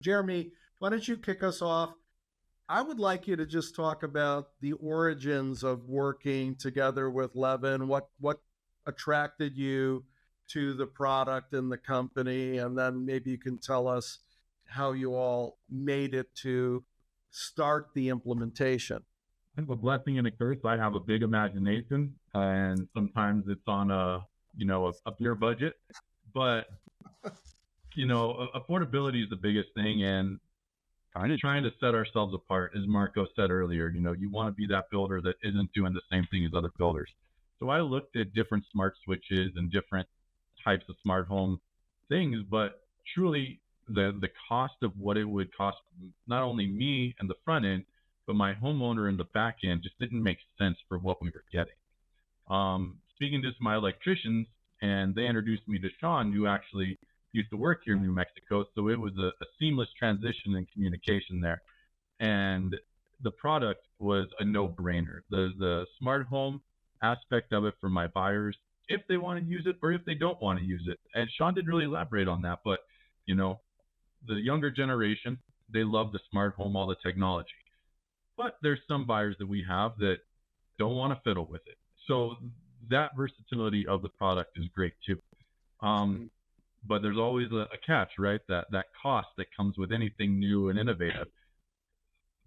Jeremy, why don't you kick us off? I would like you to just talk about the origins of working together with Levven. What attracted you to the product and the company, and then maybe you can tell us how you all made it to start the implementation. Kind of a blessing and a curse. I have a big imagination, and sometimes it's on a beer budget. But affordability is the biggest thing, and kind of trying to set ourselves apart, as Marco said earlier. You want to be that builder that isn't doing the same thing as other builders. So I looked at different smart switches and different types of smart home things, but truly the cost of what it would cost not only me and the front end, but my homeowner in the back end just didn't make sense for what we were getting. Speaking to my electricians, and they introduced me to Sean, who actually used to work here in New Mexico. So it was a seamless transition in communication there. And the product was a no-brainer. The smart home aspect of it for my buyers, if they want to use it or if they don't want to use it. And Sean didn't really elaborate on that, but the younger generation, they love the smart home, all the technology. But there's some buyers that we have that don't want to fiddle with it. So that versatility of the product is great too. But there's always a catch, right? That cost that comes with anything new and innovative.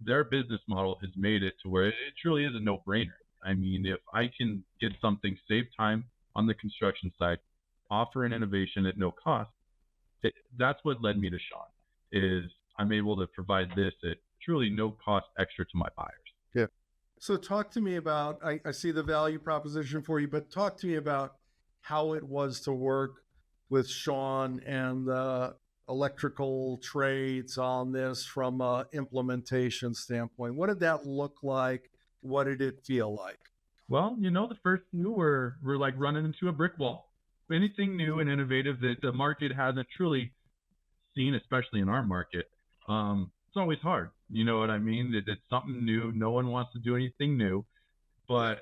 Their business model has made it to where it truly is a no-brainer. I mean, if I can get something, save time on the construction side, offer an innovation at no cost, that's what led me to Sean, is I'm able to provide this at truly no cost extra to my buyers. Yeah. So talk to me about, I see the value proposition for you, but talk to me about how it was to work with Sean and the electrical trades on this from an implementation standpoint. What did that look like? What did it feel like? Well, the first few were like running into a brick wall. Anything new and innovative that the market hasn't truly seen, especially in our market, it's always hard. You know what I mean? It's something new. No one wants to do anything new. But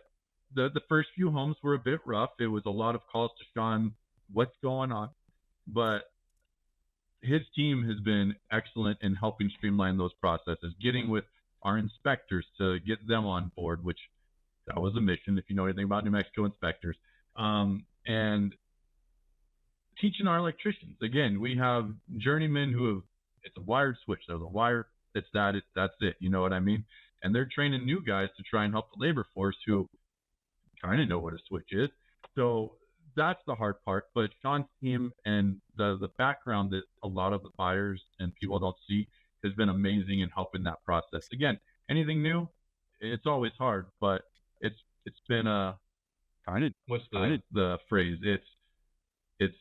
the first few homes were a bit rough. It was a lot of calls to Sean, what's going on? But his team has been excellent in helping streamline those processes, getting with our inspectors to get them on board, which that was a mission, if you know anything about New Mexico inspectors. And teaching our electricians. Again, we have journeymen who have, it's a wired switch. There's a wire, that's it. You know what I mean? And they're training new guys to try and help the labor force who kind of know what a switch is. So that's the hard part. But Sean's team and the background that a lot of the buyers and people don't see has been amazing in helping that process. Again, anything new, it's always hard, but it's been a kind of, what's the phrase? It's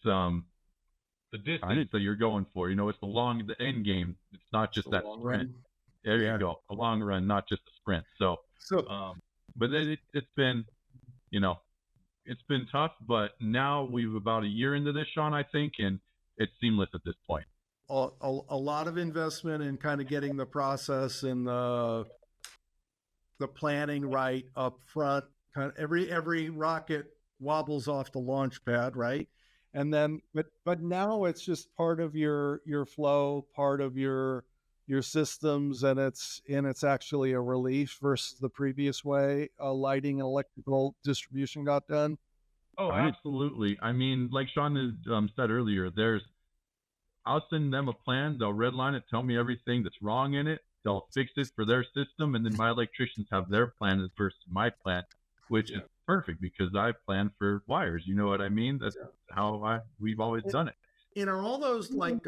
the distance that you're going for. It's the end game. It's not just that sprint. Run. There you go. A long run, not just a sprint. So but it's been, it's been tough, but now we've about a year into this, Sean, I think, and it's seamless at this point. A lot of investment in kind of getting the process and the planning right up front. Kind of every rocket wobbles off the launch pad, right? And then, but now it's just part of your flow, part of your systems, and it's actually a relief versus the previous way lighting and electrical distribution got done. Oh, absolutely. I mean, like Sean has said earlier, I'll send them a plan. They'll redline it, tell me everything that's wrong in it. They'll fix it for their system, and then my electricians have their plan versus my plan, which is perfect because I plan for wires. You know what I mean? That's how we've always done it. And are all those like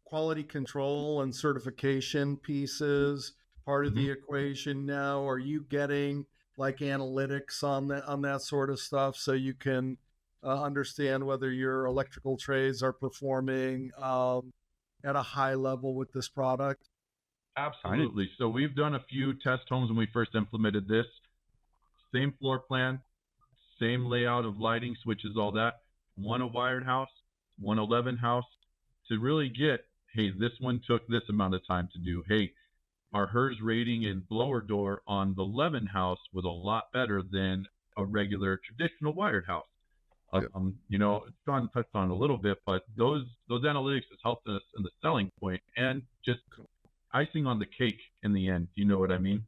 quality control and certification pieces part of the equation now? Are you getting like analytics on that sort of stuff so you can understand whether your electrical trades are performing at a high level with this product? Absolutely. So we've done a few test homes when we first implemented this. Same floor plan, same layout of lighting, switches, all that. One a wired house, one a Levven house, to really get, hey, this one took this amount of time to do. Hey, our HERS rating and blower door on the Levven house was a lot better than a regular traditional wired house. Yep. Sean touched on it a little bit, but those analytics has helped us in the selling point and just icing on the cake in the end. You know what I mean?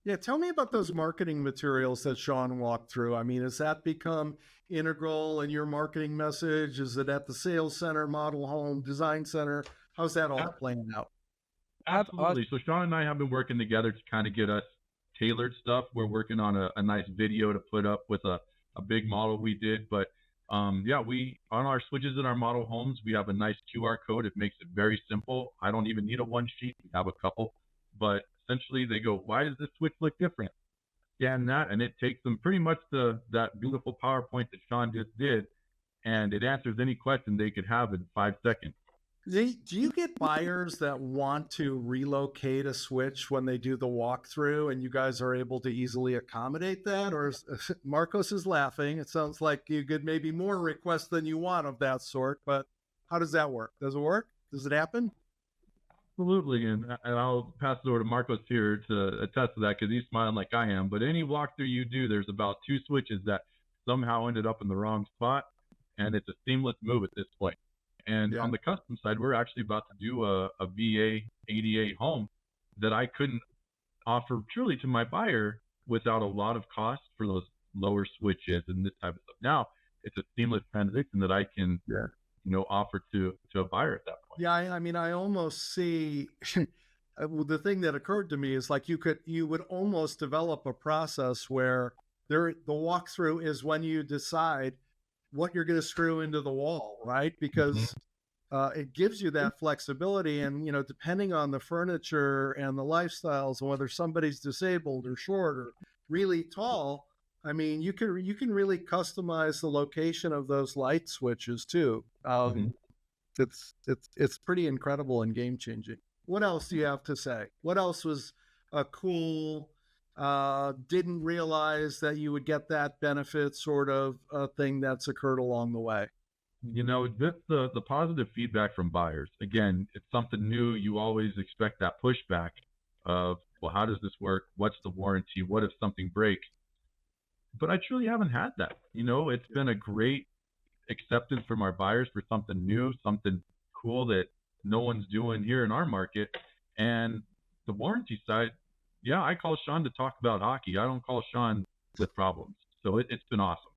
Yeah, tell me about those marketing materials that Sean walked through. I mean, has that become integral in your marketing message? Is it at the sales center, model home, design center? How's that all playing out? Absolutely. So Sean and I have been working together to kind of get us tailored stuff. We're working on a nice video to put up with a big model we did. But yeah, we on our switches in our model homes, we have a nice QR code. It makes it very simple. I don't even need a one sheet. We have a couple. But essentially they go, why does this switch look different? Scan that and it takes them pretty much to that beautiful PowerPoint that Sean just did, and it answers any question they could have in 5 seconds. Do you get buyers that want to relocate a switch when they do the walkthrough and you guys are able to easily accommodate that? Or Marcos is laughing. It sounds like you get maybe more requests than you want of that sort, but how does that work? Does it work? Does it happen? Absolutely, and I'll pass it over to Marcos here to attest to that because he's smiling like I am. But any walkthrough you do, there's about two switches that somehow ended up in the wrong spot, and it's a seamless move at this point. And Yeah. on the custom side, we're actually about to do a VA 88 home that I couldn't offer truly to my buyer without a lot of cost for those lower switches and this type of stuff. Now it's a seamless transition that I can Yeah. offer to a buyer at that point. Yeah, I mean, I almost see the thing that occurred to me is like you would almost develop a process where the walkthrough is when you decide what you're going to screw into the wall, right? Mhm. Because it gives you that flexibility, and depending on the furniture and the lifestyles, and whether somebody's disabled or short or really tall, I mean, you can really customize the location of those light switches too. Mhm. It's pretty incredible and game changing. What else do you have to say? What else was a cool? Didn't realize that you would get that benefit sort of thing that's occurred along the way. Just the positive feedback from buyers. Again, it's something new. You always expect that pushback of, well, how does this work? What's the warranty? What if something breaks? But I truly haven't had that. It's been a great acceptance from our buyers for something new, something cool that no one's doing here in our market. And the warranty side, yeah, I call Sean to talk about hockey. I don't call Sean with problems. So it's been awesome.